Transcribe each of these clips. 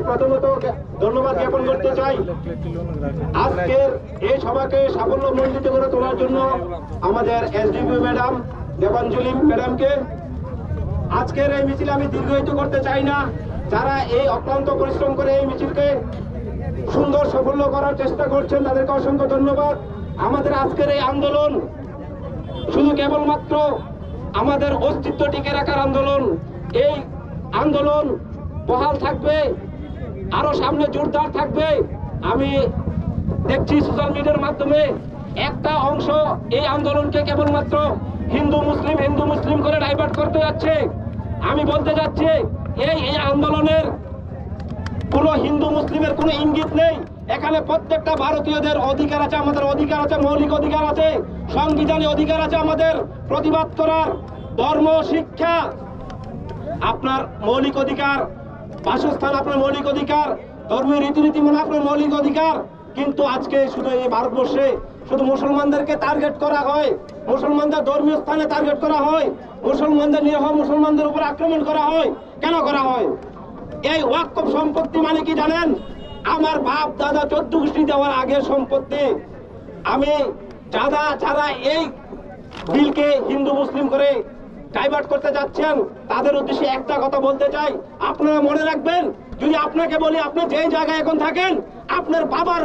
প্রথমত ধন্যবাদ জ্ঞাপন করতে চাই আজকের এই সভাকে সাফল্যমণ্ডিত করে তোলার জন্য আমাদের এসডিপি ম্যাডাম দেবাঞ্জলি ম্যাডামকে। আজকের এই মিছিল আমি দীর্ঘায়িত করতে চাই না। যারা এই অক্লান্ত পরিশ্রম করে এই মিছিলকে সুন্দর সাফল্য করার চেষ্টা করছেন তাদেরকে অসংখ্য ধন্যবাদ। আমাদের আজকের এই আন্দোলন শুধু কেবলমাত্র আমাদের অস্তিত্ব টিকে রাখার আন্দোলন। এই আন্দোলন বহাল থাকবে, আরো সামনে জোরদার থাকবে। আমি দেখছি সোশ্যাল মিডিয়ার মাধ্যমে একটা অংশ এই আন্দোলনকে কেবলমাত্র হিন্দু মুসলিম করে ডাইভার্ট করতে যাচ্ছে। আমি বলতে যাচ্ছি এই আন্দোলনের কোনো হিন্দু মুসলিমের কোনো ইঙ্গিত নেই। এখানে প্রত্যেকটা ভারতীয়দের অধিকার আছে, আমাদের অধিকার আছে, মৌলিক অধিকার আছে, সংবিধানে অধিকার আছে আমাদের প্রতিবাদ করার। ধর্ম, শিক্ষা আপনার মৌলিক অধিকার, বাসস্থান আপনার মৌলিক অধিকার, ধর্মীয় রীতিনীতি মানে আপনার মৌলিক অধিকার। কিন্তু আজকে শুধু এই ভারতবর্ষে শুধু মুসলমানদেরকে টার্গেট করা হয়, মুসলমানদের ধর্মীয় স্থানে টার্গেট করা হয়, মুসলমানদের নিরীহ মুসলমানদের উপর আক্রমণ করা হয়। কেন করা হয়? এই ওয়াকফ সম্পত্তি মানে কি জানেন? আমার বাপ দাদা 14 গোষ্ঠী দেওয়ার আগের সম্পত্তি। আমি যারা এই বিলকে হিন্দু মুসলিম করে ডাইভার্ট করতে যাচ্ছেন তাদের উদ্দেশ্যে একটা কথা বলতে চাই, আপনারা মনে রাখবেন, যদি আপনাকে বলি আপনি যে জায়গায় এখন থাকেন আপনার বাবার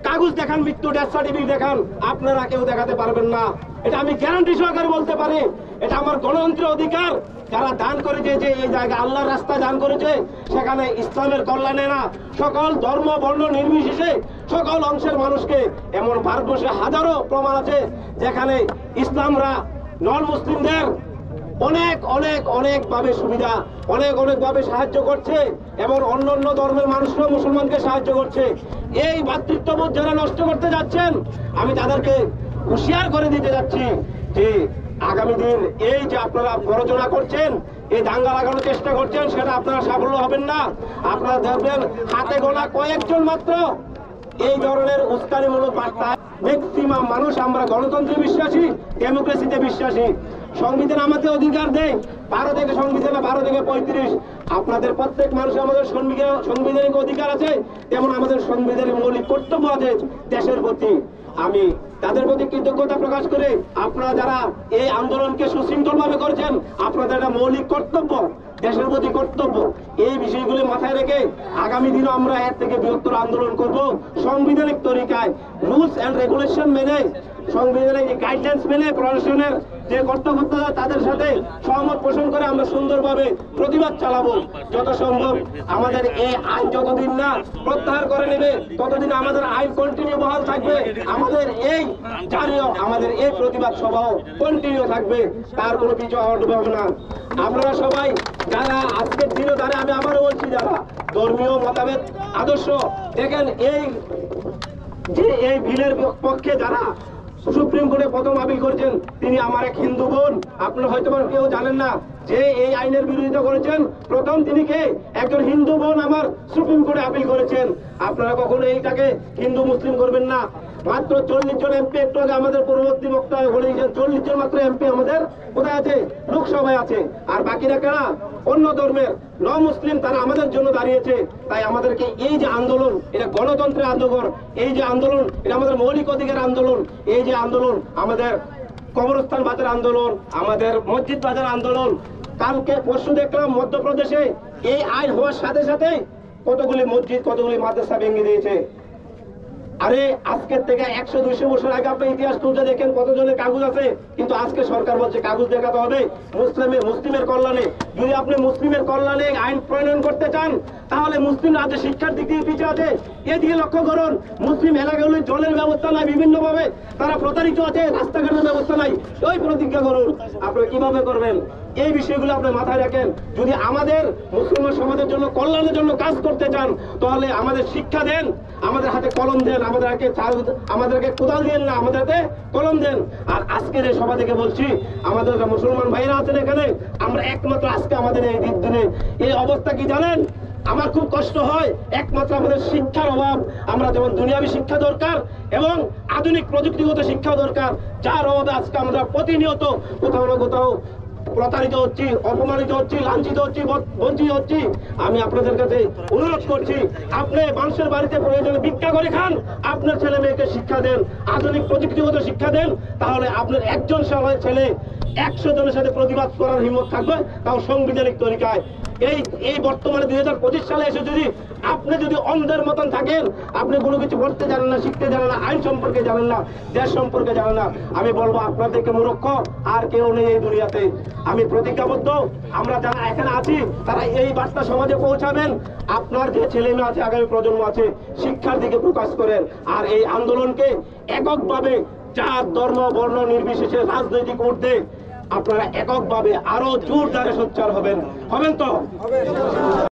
কাগজ দেখান, মৃত্যু ডেথ সার্টিফিকেট দেখান, আপনারা কেউ দেখাতে পারবেন না। এটা আমি গ্যারান্টি সহকারে বলতে পারি। এটা আমার গণতন্ত্রের অধিকার। যারা দান করেছে, যে এই জায়গা আল্লাহর রাস্তায় দান করেছে, সেখানে ইসলামের কল্যাণে না, সকল ধর্ম বর্ণ নির্বিশেষে সকল অংশের মানুষকে, এমন ভারতবর্ষে হাজারো প্রমাণ আছে যেখানে ইসলামরা নন মুসলিমদের অনেক ভাবে সুবিধা, অনেক ভাবে সাহায্য করছে, এবং অন্য ধর্মের মানুষরাও মুসলমানকে সাহায্য করছে। এই ভ্রাতৃত্ববোধ যারা নষ্ট করতে যাচ্ছেন, আমি তাদেরকে হুঁশিয়ার করে দিতে যাচ্ছি যে আগামী দিন এই যে আপনারা প্ররোচনা করছেন, এই দাঙ্গা লাগানোর চেষ্টা করছেন, সেটা আপনারা সাফল্য হবেন না। আপনারা দেখবেন হাতে গোনা কয়েকজন মাত্র এই ধরনের উস্কানিমূলক বার্তা। ম্যাক্সিমাম মানুষ আমরা গণতন্ত্রে বিশ্বাসী, ডেমোক্রেসিতে বিশ্বাসী। সংবিধান আমাদের অধিকার দেয় 12 থেকে সংবিধান 12 থেকে 35। আপনাদের প্রত্যেক মানুষের আমাদের সাংবিধানিক অধিকার আছে, তেমন আমাদের সাংবিধানিক মৌলিক কর্তব্য আছে দেশের প্রতি। আমি তাদের প্রতি কৃতজ্ঞতা প্রকাশ করে, আপনারা যারা এই আন্দোলনকে সুশৃঙ্খল ভাবে করেছেন, আপনাদের একটা মৌলিক কর্তব্য, দেশের প্রতি কর্তব্য। এই বিষয়গুলি মাথায় রেখে আগামী দিনে আমরা এর থেকে বৃহত্তর আন্দোলন করব সাংবিধানিক তরিকায়, রুলস এন্ড রেগুলেশন মেনে, সংবিধানের গাইডলাইন্স মেনে, প্রশাসনের যে কর্তব্যতা তাদের সাথে সহমত পোষণ করে আমরা সুন্দরভাবে প্রতিবাদ চালাবো। যত সম্ভব আমাদের এই আইন যতদিন না প্রত্যাহার করে নেবে ততদিন আমাদের আইন কন্টিনিউ বহাল থাকবে, আমাদের এই প্রতিবাদ সভাও কন্টিনিউ থাকবে, তার কোনো কিছু হবে না। আপনারা সবাই যারা আজকের দিনে দাঁড়িয়ে, আমি আবারও বলছি, যারা ধর্মীয় মতামত আদর্শ দেখেন, এই বিলের পক্ষে যারা সুপ্রিম কোর্টে প্রথম আপিল করেছেন, তিনি আমার এক হিন্দু বোন। আপনারা হয়তো কেউ জানেন না যে এই আইনের বিরোধিতা করেছেন প্রথম তিনি কে? একজন হিন্দু বোন আমার সুপ্রিম কোর্টে আপিল করেছেন। আপনারা কখনো এইটাকে হিন্দু মুসলিম করবেন না। মাত্র 40 জন এমপি, একটু আগে আমাদের পূর্ববর্তী বক্তায় বলেছেন 40 জন মাত্র এমপি আমাদের কোথায় আছে? লোকসভায় আছে। আর বাকিরা কারা? অন্য ধর্মের, ন মুসলিম, তারা আমাদের জন্য দাঁড়িয়েছে। তাই আমাদেরকে এই যে আন্দোলন, এটা গণতন্ত্রের আন্দোলন, এই যে আন্দোলন এটা আমাদের মৌলিক অধিকার আন্দোলন, এই যে আন্দোলন আমাদের কবরস্থান বাজার আন্দোলন, আমাদের মসজিদ বাজার আন্দোলন। কালকে পরশু দেখলাম মধ্যপ্রদেশে এই আইন হওয়ার সাথে সাথে কতগুলি মসজিদ, কতগুলি মাদ্রাসা ভেঙে দিয়েছে। আরে আজকের থেকে 100-200 বছর আগে আপনি ইতিহাস খুঁজে দেখেন কতজনের কাগজ আছে, কিন্তু আজকে সরকার বলছে কাগজ দেখাতে হবে মুসলিমের কল্যাণে। যদি আপনি মুসলিমের কল্যাণে আইন প্রণয়ন করতে চান, তাহলে মুসলিম রাজ্যে শিক্ষার দিক দিয়ে পিছিয়ে আছে, এদিকে লক্ষ্য করুন। মুসলিম এলাকাগুলি জলের ব্যবস্থা নাই, বিভিন্ন ভাবে তারা প্রতারিত আছে, রাস্তাঘাটের ব্যবস্থা নাই। ওই প্রতিজ্ঞা করুন, আপনারা কিভাবে করবেন? এই বিষয়গুলো আপনি মাথায় রাখেন। যদি আমাদের মুসলমান সমাজের জন্য, কল্যাণের জন্য কাজ করতে চান, তাহলে আমাদের শিক্ষা দেন, আমাদের হাতে কলম দেন, আমাদেরকে কোদাল দেন না, আমাদের হাতে কলম দেন। আর আজকের এই সভা থেকে বলছি, আমাদের মুসলমান ভাইরা আছেন এখানে, আমরা একমাত্র আজকে আমাদের এই দিনে এই অবস্থা কি জানেন? আমার খুব কষ্ট হয়, একমাত্র আমাদের শিক্ষার অভাব। আমরা যেমন দুনিয়াবী শিক্ষা দরকার এবং আধুনিক প্রযুক্তিগত শিক্ষা দরকার, যার অভাবে আজকে আমরা প্রতিনিয়ত কোথাও না কোথাও প্রতারিত হচ্ছি, অপমানিত হচ্ছি, লাঞ্ছিত হচ্ছি, বঞ্চিত হচ্ছি, আমি আপনাদের কাছে অনুরোধ করছি, আপনি মানুষের বাড়িতে প্রয়োজনে ভিক্ষা করে খান, আপনার ছেলে মেয়েকে শিক্ষা দেন, আধুনিক প্রযুক্তিগত শিক্ষা দেন, তাহলে আপনার একজন ছেলে 100 জনের সাথে প্রতিবাদ করার হিম্মত থাকবে, তাও সাংবিধানিক তরিকায়। এই বর্তমানে 2025 সালে এসে আপনি যদি অন্ধের মতন থাকেন, আপনি কোনো কিছু করতে জানেন না, শিখতে জানেন না, আইন সম্পর্কে জানেন না, দেশ সম্পর্কে জানেন না, আমি বলবো আপনার থেকে মূর্খ আর কেউ নেই এই দুনিয়াতে। আমি প্রতিজ্ঞাবদ্ধ, আমরা যারা এখানে আছি তারা এই বার্তা সমাজে পৌঁছাবেন। আপনার যে ছেলে মেয়ে আছে, আগামী প্রজন্ম আছে, শিক্ষার দিকে ফোকাস করেন। আর এই আন্দোলনকে এককভাবে জাত, ধর্ম, বর্ণ নির্বিশেষে রাজনৈতিক ঊর্ধ্বে আপনারা এককভাবে আরো জোরদারে সোচ্চার হবেন তো।